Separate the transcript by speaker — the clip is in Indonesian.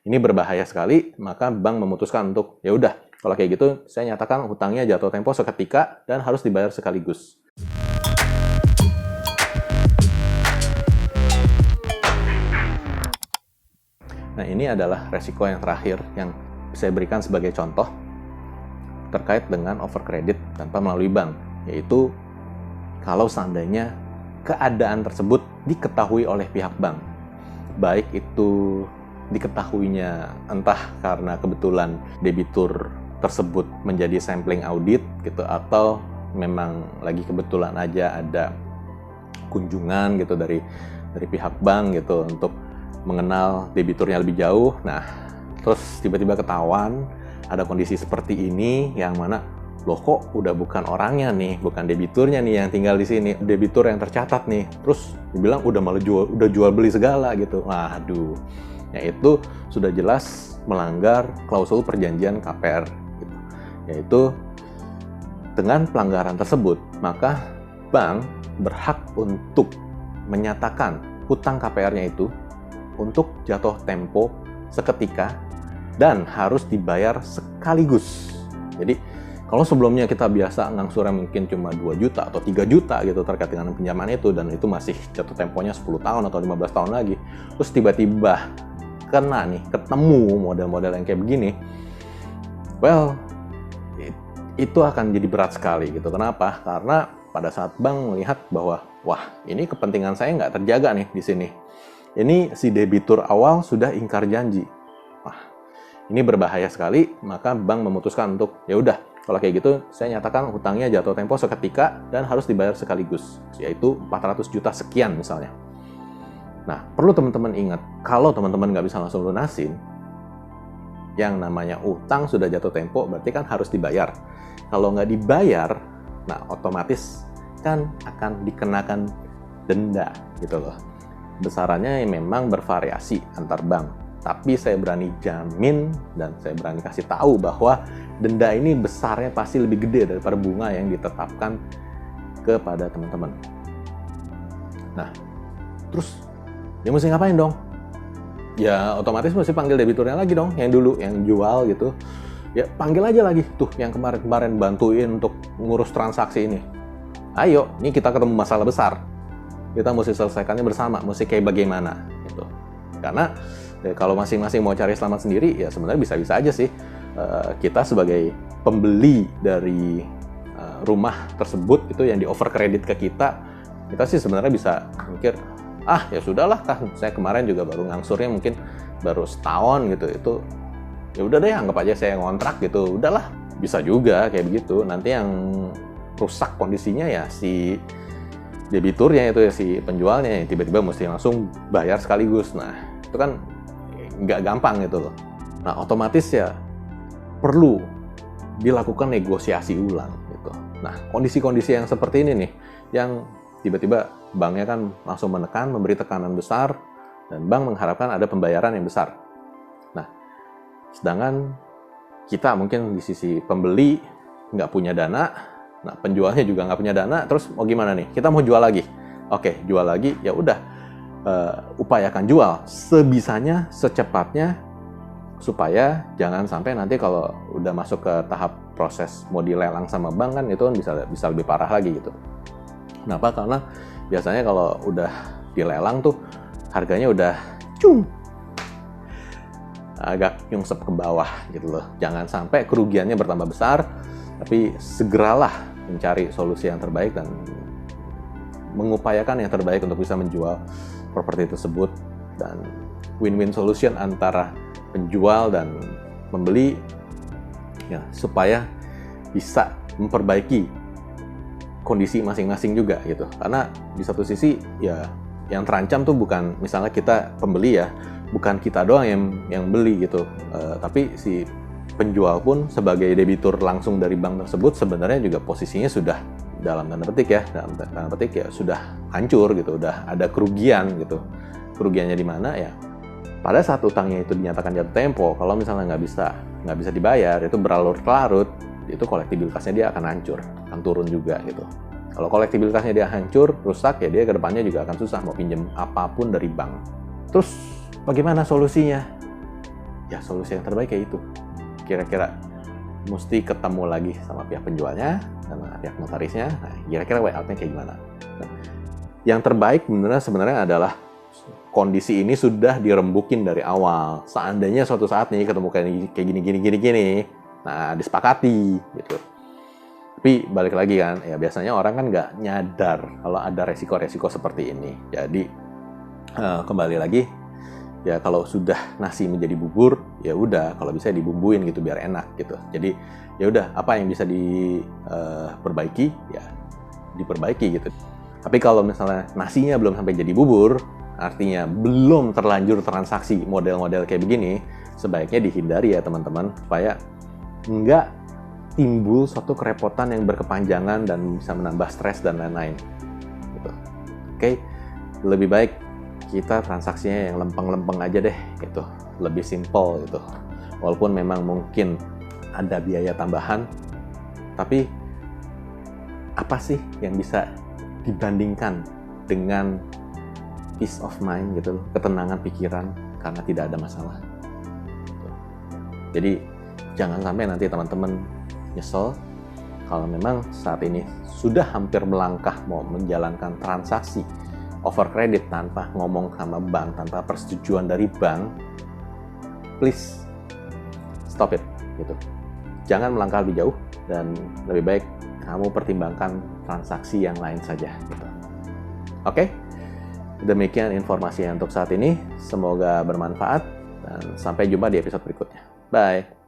Speaker 1: Ini berbahaya sekali, maka bank memutuskan untuk, ya udah, kalau kayak gitu, saya nyatakan hutangnya jatuh tempo seketika dan harus dibayar sekaligus. Nah, ini adalah resiko yang terakhir yang saya berikan sebagai contoh terkait dengan overcredit tanpa melalui bank, yaitu kalau seandainya keadaan tersebut diketahui oleh pihak bank, baik itu diketahuinya entah karena kebetulan debitur tersebut menjadi sampling audit gitu, atau memang lagi kebetulan aja ada kunjungan gitu dari pihak bank gitu untuk mengenal debiturnya lebih jauh. Nah, terus tiba-tiba ketahuan ada kondisi seperti ini yang mana loh kok udah bukan orangnya nih, bukan debiturnya nih yang tinggal di sini, debitur yang tercatat nih. Terus dibilang udah malah jual beli segala gitu. Waduh. Ya itu sudah jelas melanggar klausul perjanjian KPR gitu. Yaitu dengan pelanggaran tersebut, maka bank berhak untuk menyatakan hutang KPR-nya itu untuk jatuh tempo seketika dan harus dibayar sekaligus. Jadi kalau sebelumnya kita biasa ngangsurnya mungkin cuma 2 juta atau 3 juta gitu terkait dengan pinjaman itu, dan itu masih jatuh temponya 10 tahun atau 15 tahun lagi, terus tiba-tiba ketemu model-model yang kayak begini, well, itu akan jadi berat sekali gitu. Kenapa? Karena pada saat bank melihat bahwa wah, ini kepentingan saya nggak terjaga nih di sini. Ini si debitur awal sudah ingkar janji. Wah, ini berbahaya sekali, maka bank memutuskan untuk, ya udah, kalau kayak gitu, saya nyatakan hutangnya jatuh tempo seketika dan harus dibayar sekaligus, yaitu 400 juta sekian misalnya. Nah, perlu teman-teman ingat, kalau teman-teman nggak bisa langsung lunasin, yang namanya utang sudah jatuh tempo, berarti kan harus dibayar. Kalau nggak dibayar, nah otomatis kan akan dikenakan denda gitu loh. Besarannya memang bervariasi antar bank, tapi saya berani jamin dan saya berani kasih tahu bahwa denda ini besarnya pasti lebih gede daripada bunga yang ditetapkan kepada teman-teman. Nah, terus dia mesti ngapain dong? Ya otomatis mesti panggil debiturnya lagi dong, yang dulu, yang jual gitu. Ya panggil aja lagi, tuh yang kemarin-kemarin bantuin untuk ngurus transaksi ini. Ayo, ini kita ketemu masalah besar. Kita mesti selesaikannya bersama, mesti kayak bagaimana gitu. Karena kalau masing-masing mau cari selamat sendiri, ya sebenarnya bisa-bisa aja sih. Kita sebagai pembeli dari rumah tersebut itu yang di overcredit ke kita sih sebenarnya bisa mikir, ya sudahlah kan, saya kemarin juga baru ngangsurnya mungkin baru setahun gitu, itu ya udah deh, anggap aja saya ngontrak gitu, udahlah, bisa juga kayak begitu. Nanti yang rusak kondisinya ya si debiturnya itu, ya si penjualnya yang tiba-tiba mesti langsung bayar sekaligus. Nah, itu kan nggak gampang gitu loh. Nah, otomatis ya perlu dilakukan negosiasi ulang gitu. Nah, kondisi-kondisi yang seperti ini nih, yang tiba-tiba banknya kan langsung menekan, memberi tekanan besar, dan bank mengharapkan ada pembayaran yang besar. Nah, sedangkan kita mungkin di sisi pembeli nggak punya dana, nah penjualnya juga nggak punya dana, terus mau gimana nih? Kita mau jual lagi. Oke, jual lagi, ya udah, upayakan jual sebisanya, secepatnya, supaya jangan sampai nanti kalau udah masuk ke tahap proses mau dilelang sama bank kan, itu kan bisa lebih parah lagi gitu. Kenapa? Karena biasanya kalau udah dilelang tuh harganya udah agak nyungsep ke bawah gitu loh. Jangan sampai kerugiannya bertambah besar, tapi segeralah mencari solusi yang terbaik dan mengupayakan yang terbaik untuk bisa menjual properti tersebut, dan win-win solution antara penjual dan pembeli ya, supaya bisa memperbaiki kondisi masing-masing juga gitu. Karena di satu sisi ya yang terancam tuh bukan misalnya kita pembeli ya, bukan kita doang yang beli gitu, tapi si penjual pun sebagai debitur langsung dari bank tersebut sebenarnya juga posisinya sudah dalam tanda petik ya sudah hancur gitu, udah ada kerugian gitu. Kerugiannya di mana ya? Pada saat utangnya itu dinyatakan jatuh tempo, kalau misalnya nggak bisa dibayar, itu berlarut-larut, itu kolektibilitasnya dia akan hancur, akan turun juga gitu. Kalau kolektibilitasnya dia hancur, rusak, ya dia kedepannya juga akan susah mau pinjam apapun dari bank. Terus bagaimana solusinya? ya solusi yang terbaik kayak itu. Kira-kira mesti ketemu lagi sama pihak penjualnya, sama pihak notarisnya. Nah, kira-kira way out-nya kayak gimana? Nah, yang terbaik sebenarnya adalah kondisi ini sudah dirembukin dari awal. Seandainya suatu saat nih ketemu kayak gini, nah disepakati gitu. Tapi balik lagi kan, ya biasanya orang kan nggak nyadar kalau ada resiko-resiko seperti ini. Jadi kembali lagi, ya kalau sudah nasi menjadi bubur, ya udah kalau bisa dibumbuin gitu biar enak gitu. Jadi ya udah apa yang bisa diperbaiki ya diperbaiki gitu. Tapi kalau misalnya nasinya belum sampai jadi bubur, artinya belum terlanjur transaksi model-model kayak begini, sebaiknya dihindari ya teman-teman, supaya nggak timbul suatu kerepotan yang berkepanjangan dan bisa menambah stres dan lain-lain. Gitu. Oke, lebih baik kita transaksinya yang lempeng-lempeng aja deh, gitu. Lebih simple gitu. Walaupun memang mungkin ada biaya tambahan, tapi apa sih yang bisa dibandingkan dengan peace of mind gitu, ketenangan pikiran karena tidak ada masalah. Gitu. Jadi jangan sampai nanti teman-teman nyesel kalau memang saat ini sudah hampir melangkah mau menjalankan transaksi over credit tanpa ngomong sama bank, tanpa persetujuan dari bank. Please stop it gitu. Jangan melangkah lebih jauh dan lebih baik kamu pertimbangkan transaksi yang lain saja gitu. Oke? Demikian informasinya untuk saat ini. Semoga bermanfaat dan sampai jumpa di episode berikutnya. Bye.